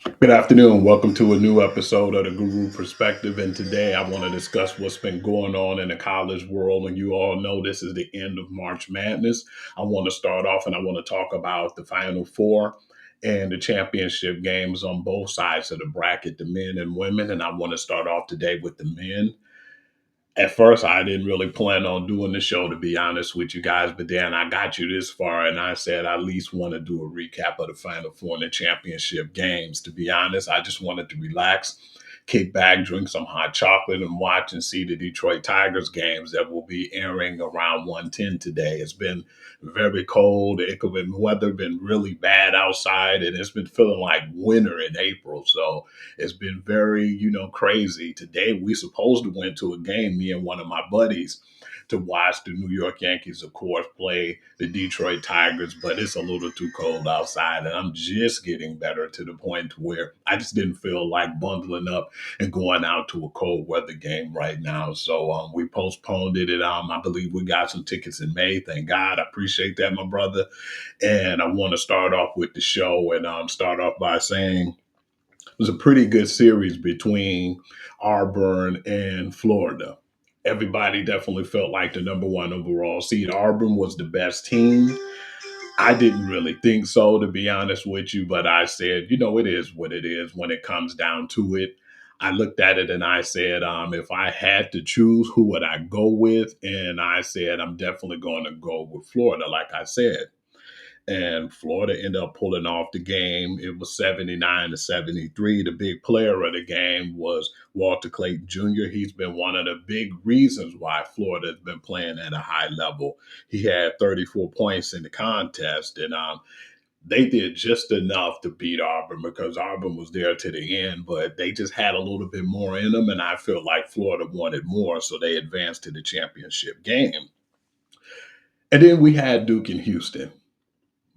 Good afternoon. Welcome to a new episode of the Guru Perspective. And today I want to discuss what's been going on in the college world. And you all know this is the end of March Madness. I want to start off and I want to talk about the Final Four and the championship games on both sides of the bracket, the men and women. And I want to start off today with the men. At first, I didn't really plan on doing the show, to be honest with you guys. But then I got you this far, and I said I at least want to do a recap of the Final Four and the championship games. To be honest, I just wanted to relax, kick back, drink some hot chocolate, and watch and see the Detroit Tigers games that will be airing around 1:10 today. It's been very cold. It could have been weather been really bad outside, and it's been feeling like winter in April. So it's been very, crazy. Today we supposed to went to a game, me and one of my buddies, to watch the New York Yankees, of course, play the Detroit Tigers, but it's a little too cold outside, and I'm just getting better to the point where I just didn't feel like bundling up and going out to a cold weather game right now. So we postponed it, and I believe we got some tickets in May. Thank God, I appreciate that, my brother. And I want to start off with the show and start off by saying was a pretty good series between Auburn and Florida. Everybody definitely felt like the number one overall seed. Auburn was the best team. I didn't really think so, to be honest with you, but I said, it is what it is when it comes down to it. I looked at it and I said, if I had to choose, who would I go with? And I said, I'm definitely going to go with Florida, like I said, and Florida ended up pulling off the game. It was 79-73. The big player of the game was Walter Clayton Jr. He's been one of the big reasons why Florida has been playing at a high level. He had 34 points in the contest, and they did just enough to beat Auburn because Auburn was there to the end, but they just had a little bit more in them, and I feel like Florida wanted more, so they advanced to the championship game. And then we had Duke and Houston.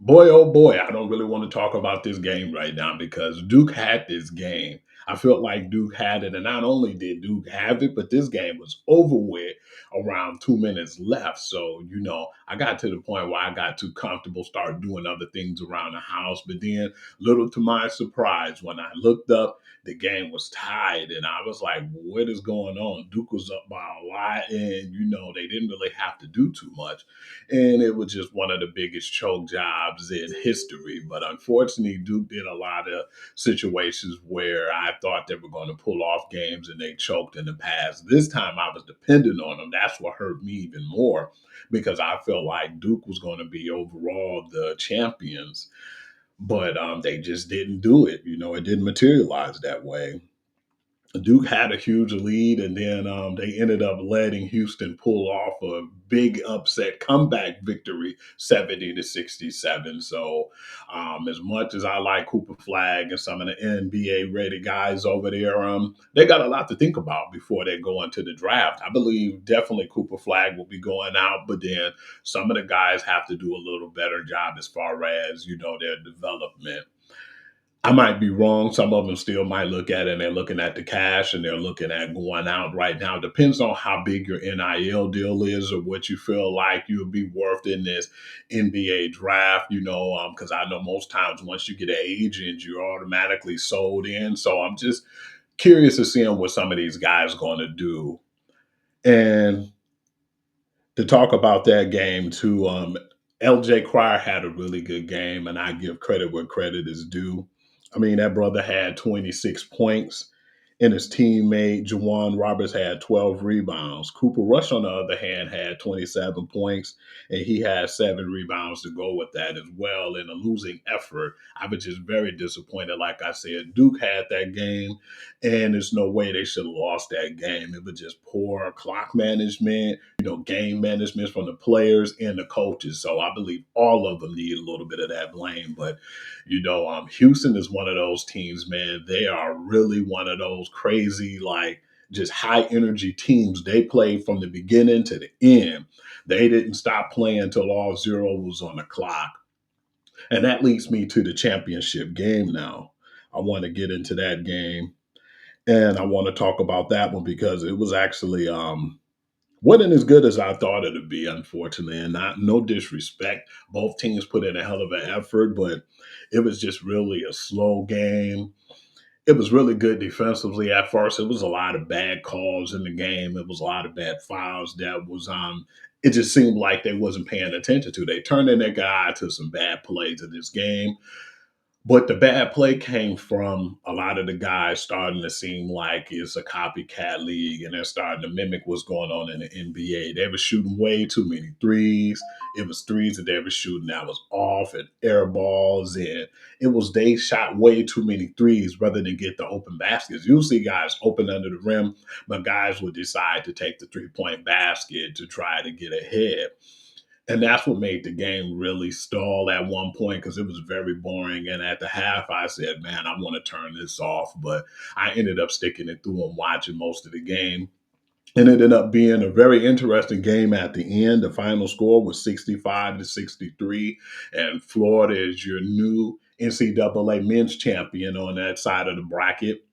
Boy, oh boy, I don't really want to talk about this game right now because Duke had this game. I felt like Duke had it, and not only did Duke have it, but this game was over with around 2 minutes left. So, I got to the point where I got too comfortable, start doing other things around the house. But then, little to my surprise, when I looked up, the game was tied, and I was like, what is going on? Duke was up by a lot, and, they didn't really have to do too much, and it was just one of the biggest choke jobs in history. But unfortunately, Duke did a lot of situations where I thought they were going to pull off games and they choked in the past. This time I was dependent on them. That's what hurt me even more because I felt like Duke was going to be overall the champions, but they just didn't do it. It didn't materialize that way. Duke had a huge lead, and then they ended up letting Houston pull off a big upset comeback victory, 70-67. So, as much as I like Cooper Flag and some of the NBA ready guys over there, they got a lot to think about before they go into the draft. I believe definitely Cooper Flag will be going out, but then some of the guys have to do a little better job as far as their development. I might be wrong. Some of them still might look at it and they're looking at the cash and they're looking at going out right now. Depends on how big your NIL deal is or what you feel like you'll be worth in this NBA draft, because I know most times once you get an agent, you're automatically sold in. So I'm just curious to see what some of these guys going to do. And to talk about that game too, LJ Cryer had a really good game, and I give credit where credit is due. I mean, that brother had 26 points, and his teammate Jawan Roberts had 12 rebounds. Cooper Rush, on the other hand, had 27 points, and he had 7 rebounds to go with that as well in a losing effort. I was just very disappointed. Like I said, Duke had that game, and there's no way they should have lost that game. It was just poor clock management, game management from the players and the coaches. So I believe all of them need a little bit of that blame. But Houston is one of those teams, man. They are really one of those crazy, like just high energy teams. They played from the beginning to the end. They didn't stop playing until all zero was on the clock. And that leads me to the championship game now. I want to get into that game and I want to talk about that one because it was actually wasn't as good as I thought it would be, unfortunately, and not no disrespect. Both teams put in a hell of an effort, but it was just really a slow game. It was really good defensively at first. It was a lot of bad calls in the game. It was a lot of bad fouls that was it just seemed like they wasn't paying attention to. They turned in their guy to some bad plays in this game. But the bad play came from a lot of the guys starting to seem like it's a copycat league and they're starting to mimic what's going on in the NBA. They were shooting way too many threes. It was threes that they were shooting that was off and air balls. And it was they shot way too many threes rather than get the open baskets. You'll see guys open under the rim, but guys would decide to take the 3-point basket to try to get ahead. And that's what made the game really stall at one point because it was very boring. And at the half, I said, man, I want to turn this off. But I ended up sticking it through and watching most of the game. And it ended up being a very interesting game at the end. The final score was 65-63. And Florida is your new NCAA men's champion on that side of the bracket.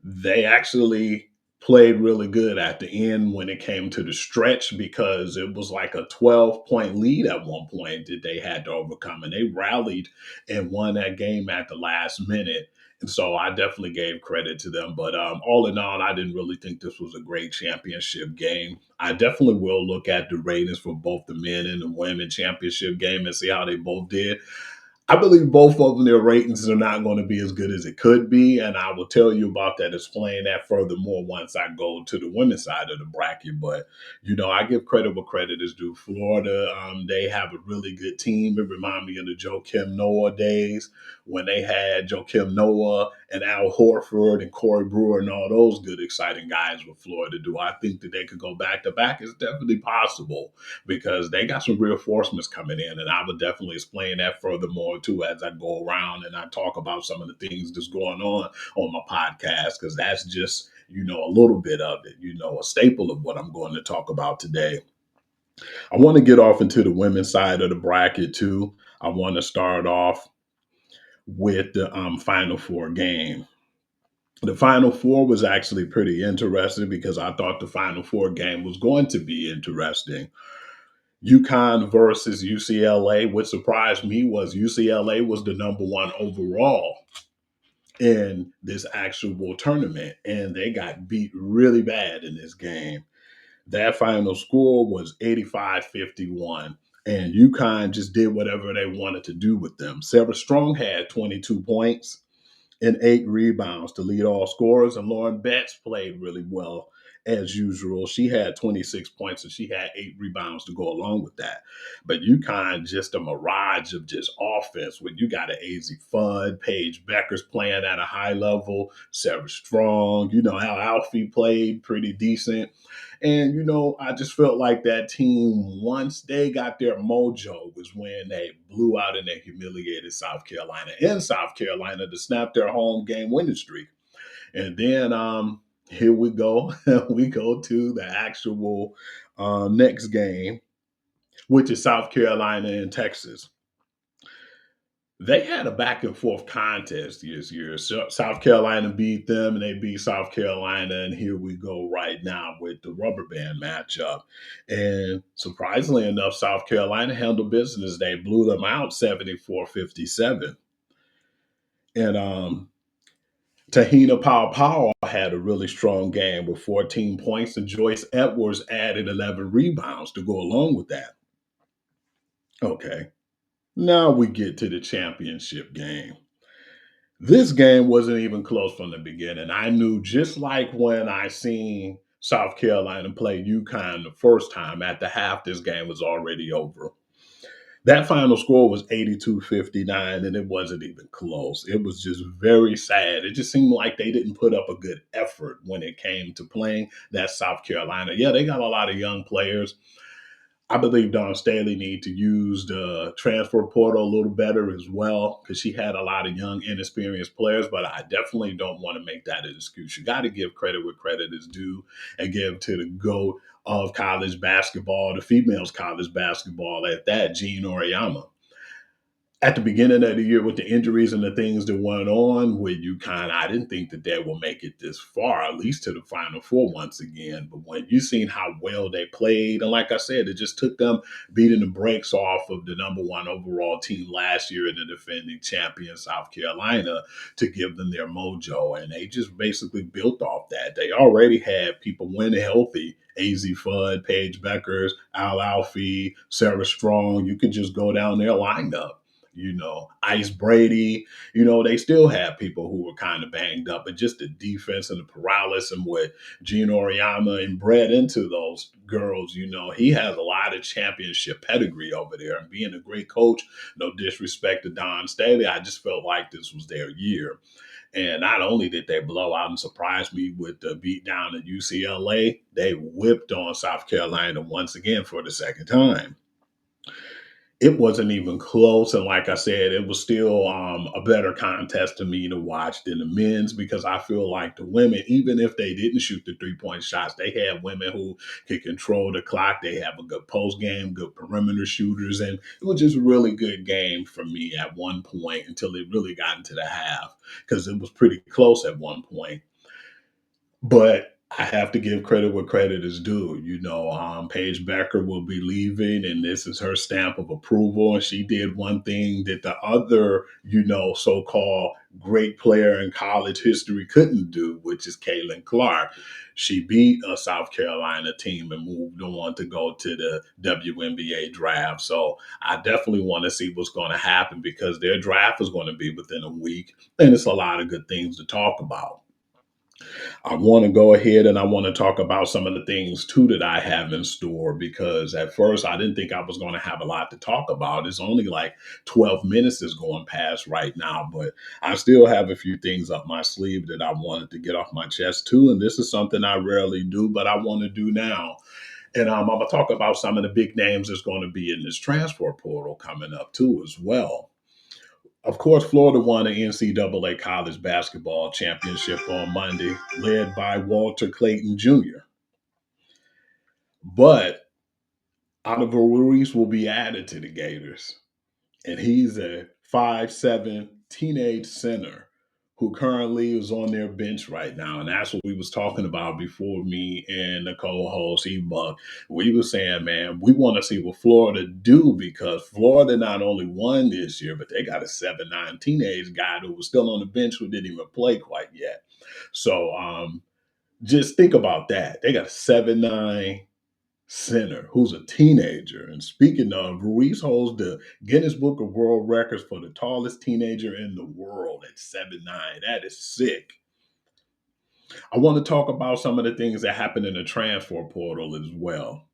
They actually played really good at the end when it came to the stretch because it was like a 12-point lead at one point that they had to overcome. And they rallied and won that game at the last minute. And so I definitely gave credit to them. But all in all, I didn't really think this was a great championship game. I definitely will look at the ratings for both the men and the women championship game and see how they both did. I believe both of them, their ratings are not going to be as good as it could be. And I will tell you about that, explain that furthermore once I go to the women's side of the bracket. But, I give credit where credit is due. Florida, they have a really good team. It reminds me of the Joakim Noah days when they had Joakim Noah and Al Horford and Corey Brewer and all those good, exciting guys with Florida. Do I think that they could go back to back? It's definitely possible because they got some reinforcements coming in. And I would definitely explain that furthermore too as I go around and I talk about some of the things that's going on my podcast, because that's just, a little bit of it, a staple of what I'm going to talk about today. I want to get off into the women's side of the bracket too. I want to start off with the Final Four game. The Final Four was actually pretty interesting because I thought the Final Four game was going to be interesting. UConn versus UCLA. What surprised me was UCLA was the number one overall in this actual tournament, and they got beat really bad in this game. That final score was 85-51, and UConn just did whatever they wanted to do with them. Sarah Strong had 22 points and 8 rebounds to lead all scorers. And Lauren Betts played really well as usual. She had 26 points and she had 8 rebounds to go along with that. But UConn, just a mirage of just offense when you got an AZ Fudd, Paige Becker's playing at a high level, Sarah Strong, how Alfie played pretty decent. And, I just felt like that team, once they got their mojo, was when they blew out and they humiliated South Carolina in South Carolina to snap their home game winning streak. And then here we go. We go to the actual next game, which is South Carolina and Texas. They had a back and forth contest this year. So South Carolina beat them and they beat South Carolina. And here we go right now with the rubber band matchup. And surprisingly enough, South Carolina handled business. They blew them out 74-57. And Tahina Powell had a really strong game with 14 points, and Joyce Edwards added 11 rebounds to go along with that. Okay. Now we get to the championship game. This game wasn't even close from the beginning. I knew, just like when I seen South Carolina play UConn the first time, at the half, this game was already over. That final score was 82-59, and it wasn't even close. It was just very sad. It just seemed like they didn't put up a good effort when it came to playing that South Carolina. Yeah, they got a lot of young players. I believe Dawn Staley need to use the transfer portal a little better as well, because she had a lot of young, inexperienced players. But I definitely don't want to make that an excuse. You got to give credit where credit is due and give to the GOAT of college basketball, the females college basketball at that, Jean Oriama. at the beginning of the year with the injuries and the things that went on with UConn, I didn't think that they will make it this far, at least to the Final Four once again. But when you seen how well they played, and like I said, it just took them beating the brakes off of the number one overall team last year and the defending champion South Carolina to give them their mojo. And they just basically built off that. They already had people when healthy. AZ Fudd, Paige Beckers, Al Alfie, Sarah Strong. You could just go down their lineup. Ice Brady, they still have people who were kind of banged up, but just the defense and the paralysis and what Gene Oriana and bred into those girls, he has a lot of championship pedigree over there. And being a great coach, no disrespect to Don Staley, I just felt like this was their year. And not only did they blow out and surprise me with the beat down at UCLA, they whipped on South Carolina once again for the second time. It wasn't even close. And like I said, it was still a better contest to me to watch than the men's because I feel like the women, even if they didn't shoot the 3-point shots, they have women who can control the clock. They have a good post game, good perimeter shooters. And it was just a really good game for me at one point until it really got into the half because it was pretty close at one point. But I have to give credit where credit is due. Paige Becker will be leaving, and this is her stamp of approval. And she did one thing that the other, so called great player in college history couldn't do, which is Caitlin Clark. She beat a South Carolina team and moved on to go to the WNBA draft. So I definitely want to see what's going to happen because their draft is going to be within a week, and it's a lot of good things to talk about. I want to go ahead and I want to talk about some of the things too that I have in store because at first I didn't think I was going to have a lot to talk about. It's only like 12 minutes is going past right now, but I still have a few things up my sleeve that I wanted to get off my chest too. And this is something I rarely do, but I want to do now. And I'm going to talk about some of the big names that's going to be in this transfer portal coming up too as well. Of course, Florida won the NCAA college basketball championship on Monday, led by Walter Clayton Jr. But Oliver Ruiz will be added to the Gators, and he's a 5'7" teenage center who currently is on their bench right now. And that's what we was talking about before me and the co-host E-Buck. We were saying, man, we want to see what Florida do because Florida not only won this year, but they got a 7'9" teenage guy who was still on the bench who didn't even play quite yet. So just think about that. They got a 7'9" center who's a teenager. And speaking of, Ruiz holds the Guinness Book of World Records for the tallest teenager in the world at 7'9". That is sick. I want to talk about some of the things that happened in the transfer portal as well.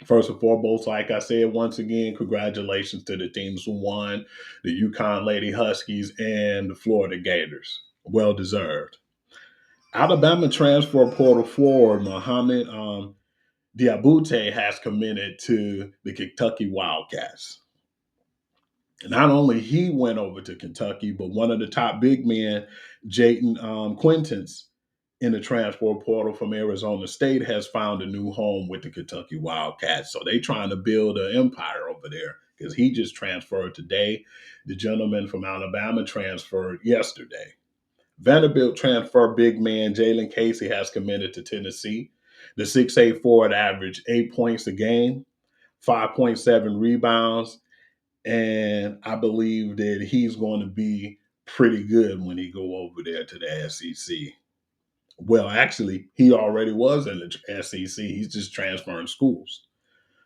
First and foremost, like I said, once again, congratulations to the teams who won, the UConn Lady Huskies and the Florida Gators. Well deserved. Alabama transfer portal forward Mohammed Diabute has committed to the Kentucky Wildcats. Not only he went over to Kentucky, but one of the top big men, Jayden Quintons, in the transfer portal from Arizona State, has found a new home with the Kentucky Wildcats. So they trying to build an empire over there because he just transferred today. The gentleman from Alabama transferred yesterday. Vanderbilt transfer big man Jalen Casey has committed to Tennessee. The 6'8" forward averaged 8 points a game, 5.7 rebounds, and I believe that he's going to be pretty good when he go over there to the SEC. Well, actually, he already was in the SEC. He's just transferring schools.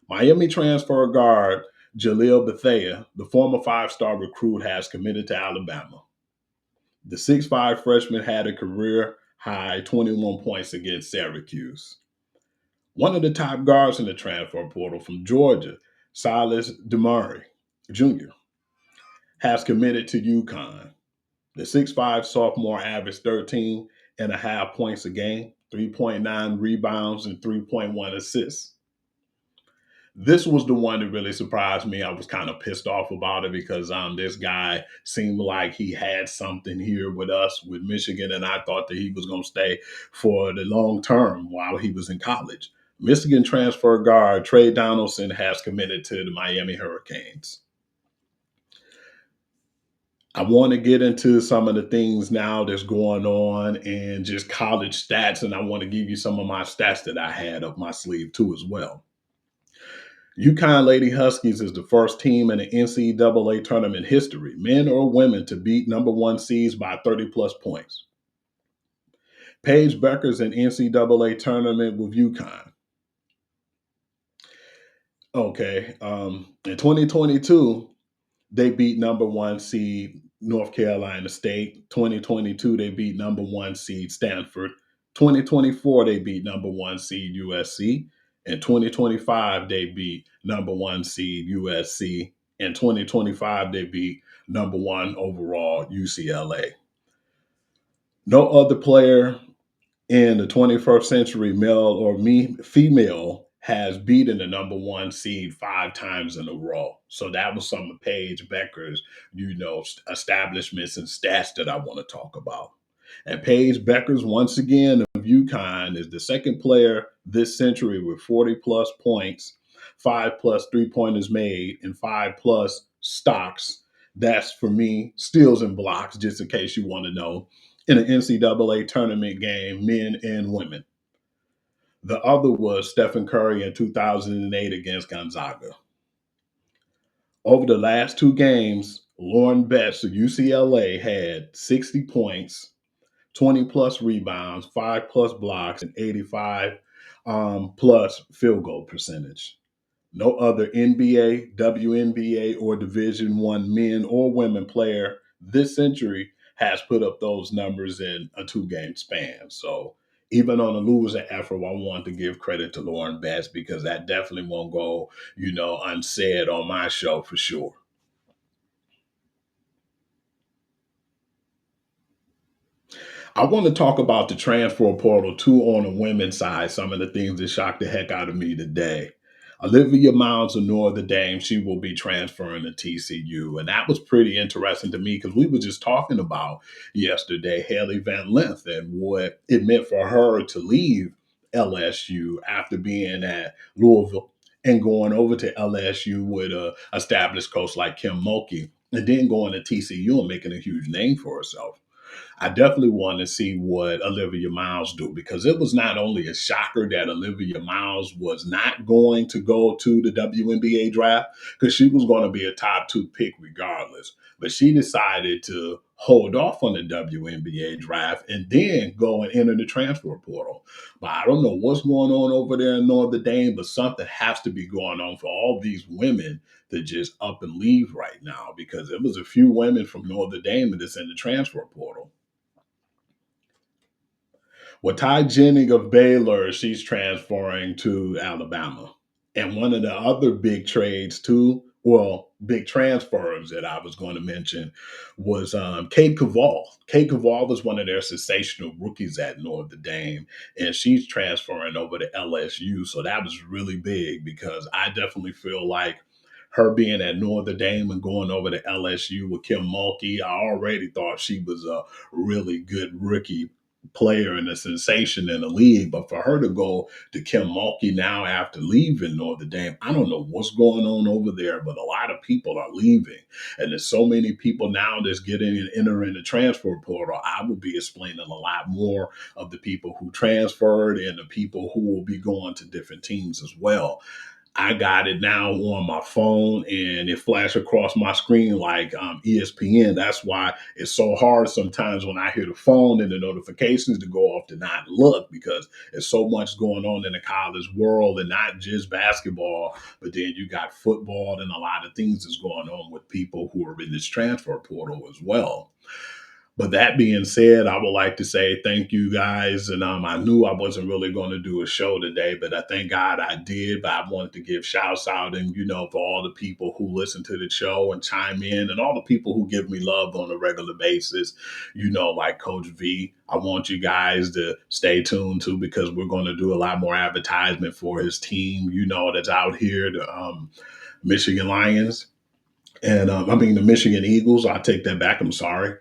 Miami transfer guard Jaleel Bethea, the former five-star recruit, has committed to Alabama. The 6'5" freshman had a career high 21 points against Syracuse. One of the top guards in the transfer portal from Georgia, Silas Demary Jr., has committed to UConn. The 6'5" sophomore averaged 13.5 points a game, 3.9 rebounds, and 3.1 assists. This was the one that really surprised me. I was kind of pissed off about it because this guy seemed like he had something here with us, with Michigan, and I thought that he was going to stay for the long term while he was in college. Michigan transfer guard Trey Donaldson has committed to the Miami Hurricanes. I want to get into some of the things now that's going on and just college stats. And I want to give you some of my stats that I had up my sleeve too, as well. UConn Lady Huskies is the first team in the NCAA tournament history, men or women, to beat number one seeds by 30 plus points. Paige Becker's in NCAA tournament with UConn. Okay. In 2022, they beat number one seed North Carolina State. 2022, they beat number one seed Stanford. 2024, they beat number one seed USC. In 2025, they beat number one seed USC. In 2025, they beat number one overall UCLA. No other player in the 21st century, male or female, has beaten the number one seed 5 times in a row. So that was some of Paige Becker's, establishments and stats that I want to talk about. And Paige Becker's, once again, of UConn, is the second player this century with 40 plus points, 5 plus 3 pointers made, and 5 plus stocks. That's for me, steals and blocks, just in case you want to know, in an NCAA tournament game, men and women. The other was Stephen Curry in 2008 against Gonzaga. Over the last 2 games, Lauren Betts of UCLA had 60 points, 20 plus rebounds, 5 plus blocks, and 85 plus field goal percentage. No other NBA, WNBA, or Division One men or women player this century has put up those numbers in a 2 game span. So even on a losing effort, I want to give credit to Lauren Betts because that definitely won't go, unsaid on my show for sure. I want to talk about the transfer portal too on the women's side, some of the things that shocked the heck out of me today. Olivia Miles of Notre Dame, she will be transferring to TCU. And that was pretty interesting to me because we were just talking about yesterday Haley Van Lith and what it meant for her to leave LSU after being at Louisville and going over to LSU with a established coach like Kim Mulkey and then going to TCU and making a huge name for herself. I definitely want to see what Olivia Miles do because it was not only a shocker that Olivia Miles was not going to go to the WNBA draft because she was going to be a top 2 pick regardless, but she decided to hold off on the WNBA draft and then go and enter the transfer portal. But I don't know what's going on over there in Notre Dame, but something has to be going on for all these women to just up and leave right now because there was a few women from Notre Dame that's in the transfer portal. Well, Ty Jennings of Baylor, she's transferring to Alabama. And one of the other big trades, too, well, big transfers that I was going to mention was Kate Caval. Kate Caval was one of their sensational rookies at Notre Dame, and she's transferring over to LSU. So that was really big because I definitely feel like her being at Notre Dame and going over to LSU with Kim Mulkey, I already thought she was a really good rookie player and a sensation in the league. But for her to go to Kim Mulkey now after leaving Notre Dame, I don't know what's going on over there, but a lot of people are leaving. And there's so many people now that's getting and entering the transfer portal. I will be explaining a lot more of the people who transferred and the people who will be going to different teams as well. I got it now on my phone and it flashed across my screen like ESPN. That's why it's so hard sometimes when I hear the phone and the notifications to go off to not look because there's so much going on in the college world and not just basketball, but then you got football and a lot of things that's going on with people who are in this transfer portal as well. But that being said, I would like to say thank you guys. And I knew I wasn't really going to do a show today, but I thank God I did. But I wanted to give shouts out and, for all the people who listen to the show and chime in and all the people who give me love on a regular basis, like Coach V. I want you guys to stay tuned too because we're going to do a lot more advertisement for his team, that's out here, the Michigan Lions. And I mean, the Michigan Eagles. I take that back. I'm sorry.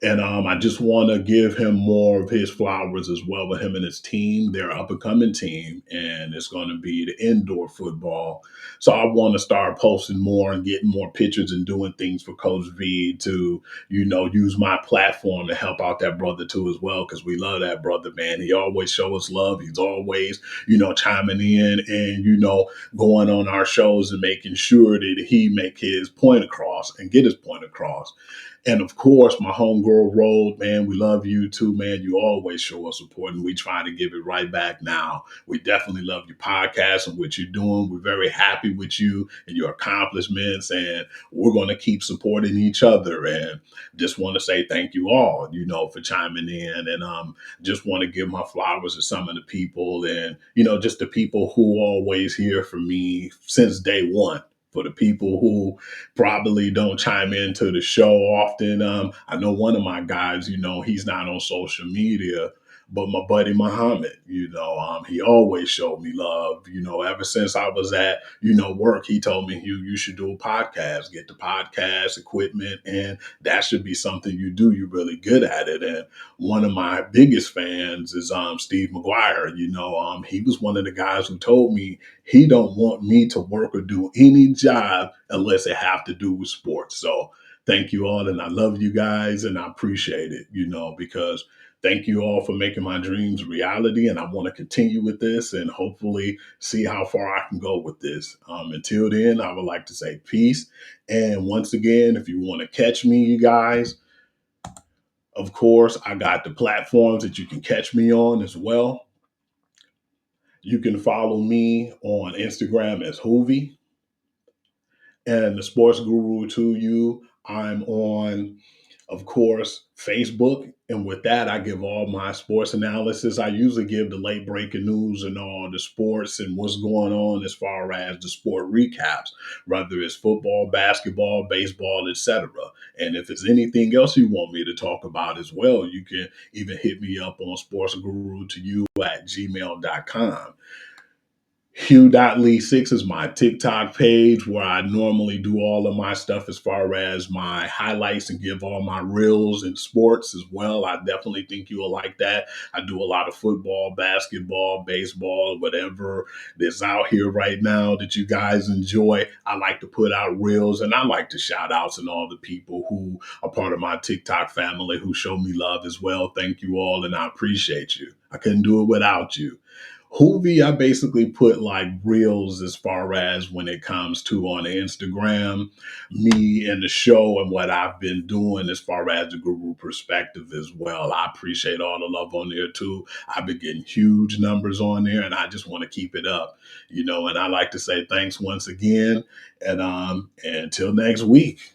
And I just want to give him more of his flowers as well with him and his team. They're up and coming team, and it's going to be the indoor football. So I want to start posting more and getting more pictures and doing things for Coach V to, use my platform to help out that brother too as well, because we love that brother, man. He always shows us love. He's always, chiming in and, going on our shows and making sure that he make his point across and get his point across. And of course, my homegirl Road, man, we love you too, man. You always show us support, and we try to give it right back now. We definitely love your podcast and what you're doing. We're very happy with you and your accomplishments, and we're going to keep supporting each other. And just want to say thank you all, for chiming in. And just want to give my flowers to some of the people and, just the people who always here for me since day one. For the people who probably don't chime into the show often. I know one of my guys, he's not on social media, but my buddy Muhammad, he always showed me love. Ever since I was at, work, he told me you should do a podcast, get the podcast equipment, and that should be something you do. You're really good at it. And one of my biggest fans is Steve McGuire. He was one of the guys who told me he don't want me to work or do any job unless it have to do with sports. So thank you all, and I love you guys, and I appreciate it. Because thank you all for making my dreams a reality, and I want to continue with this and hopefully see how far I can go with this. Until then, I would like to say peace. And once again, if you want to catch me, you guys, of course, I got the platforms that you can catch me on as well. You can follow me on Instagram as Hoovy and the Sports Guru to you. I'm on, of course, Facebook. And with that, I give all my sports analysis. I usually give the late breaking news and all the sports and what's going on as far as the sport recaps, whether it's football, basketball, baseball, etc. And if there's anything else you want me to talk about as well, you can even hit me up on sportsguru to you at gmail.com. Hugh.lee6 is my TikTok page where I normally do all of my stuff as far as my highlights and give all my reels and sports as well. I definitely think you will like that. I do a lot of football, basketball, baseball, whatever that's out here right now that you guys enjoy. I like to put out reels and I like to shout outs and all the people who are part of my TikTok family who show me love as well. Thank you all and I appreciate you. I couldn't do it without you. Hoovy, I basically put like reels as far as when it comes to on Instagram, me and the show and what I've been doing as far as the guru perspective as well. I appreciate all the love on there too. I've been getting huge numbers on there and I just want to keep it up, and I like to say thanks once again and until next week.